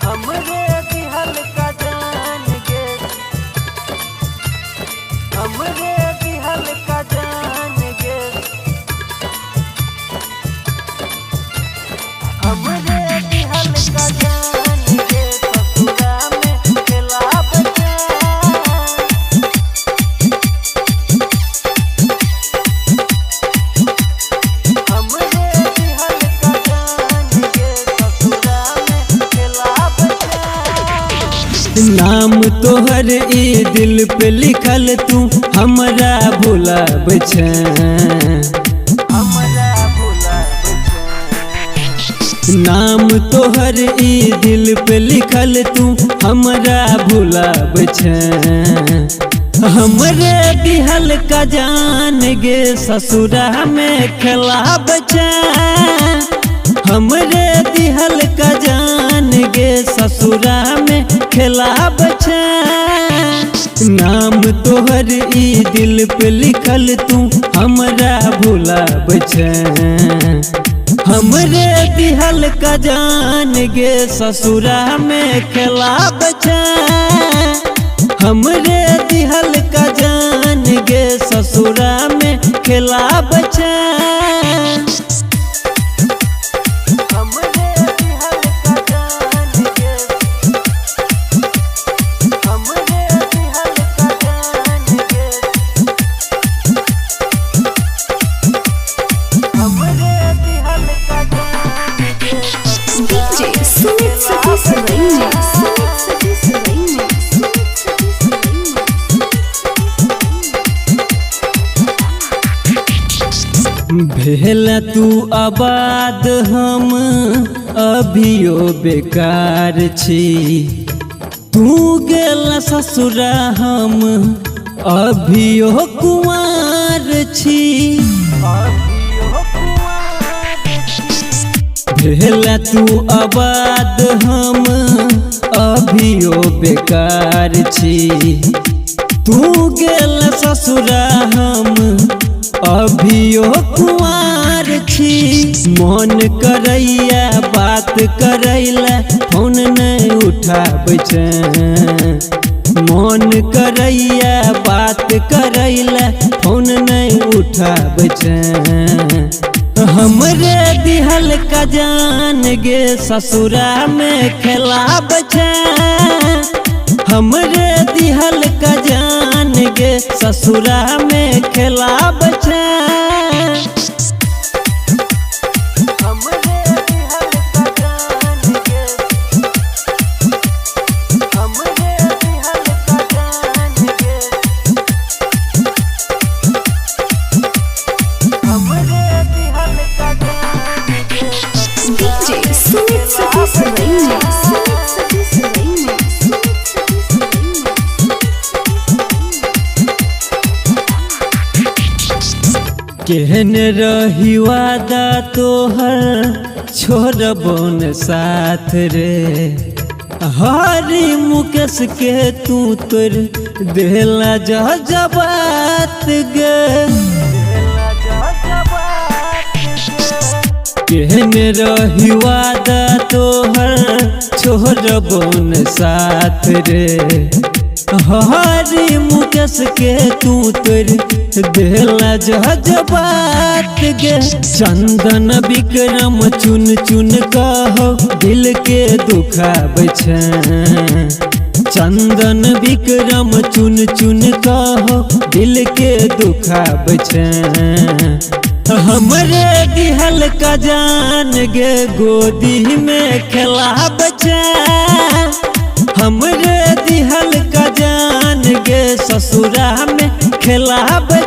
हमरे दिहल का जान गे, हमरे दिहल का जान गे, हमरे दिहल का जान गे, ससुरा में खेला बचा। हमरे दिहल का जान गे, ससुरा में खेला बचा। नाम तोहर ई दिल पे लिखल तू हमरा भुला बचा। हमरा भुला बचा। नाम तोहर ई दिल पे लिखल तू हमरा भुला बचा। हमरे दिहल का जान गे ससुरा में खेला बचा। हमरे दिहल का जान गे ससुरा में खेला बचा। नाम तोहर ई दिल पे लिखल तू हमरा भुला बचा। हमरे दिहल का जान गे ससुरा में खेला बचा। हमरे दिहल का जान गे ससुरा में खेला बचा। हमरे दिहल का जान गे, हमरे दिहल का जान गे, हमरे दिहल का जान गे, DJ Sumit Satish Raina, Sumit Satish Raina, Sumit Satish भेला तू आबाद हम अभियो बेकार छी। तू गेला ससुरा हम अभियो कुंवार छी। अभियो कुंवार छी। भेला तू आबाद हम अभियो बेकार छी। तू गेला ससुरा हम अभियो कुंवार छी। मन करैया बात करैला फोन नहीं उठाबै छै। मन करैया बात करैला फोन नहीं उठाबै छै। हमरे दिहल का जान गे ससुरा में खेला बचा। हमरे दिहल का जान गे ससुरा में खेला बचा। हमरे दिहल का जान गे, हमरे दिहल का जान गे, हमरे दिहल का जान गे, DJ Sumit Satish Raina, Sumit Satish Raina, Sumit Satish Raina. केहन रही वादा तोहर छोड़बो न साथ रे। हरी मुकेश के तू तोर देला जबात गे। देला जबात गे। केहन रही वादा तोहर छोड़बो न साथ रे। हरी मुकेश के तू तोर देला जबात गे। चंदन विक्रम चुन चुन कहो दिल के दुखाबै छै। चंदन विक्रम चुन चुन कहो दिल के दुखाबै छै। हमरे दिहल का जान गे गोदी में खेला बचा। हमरे दिहल का जान गे ससुरा में खेला बचा।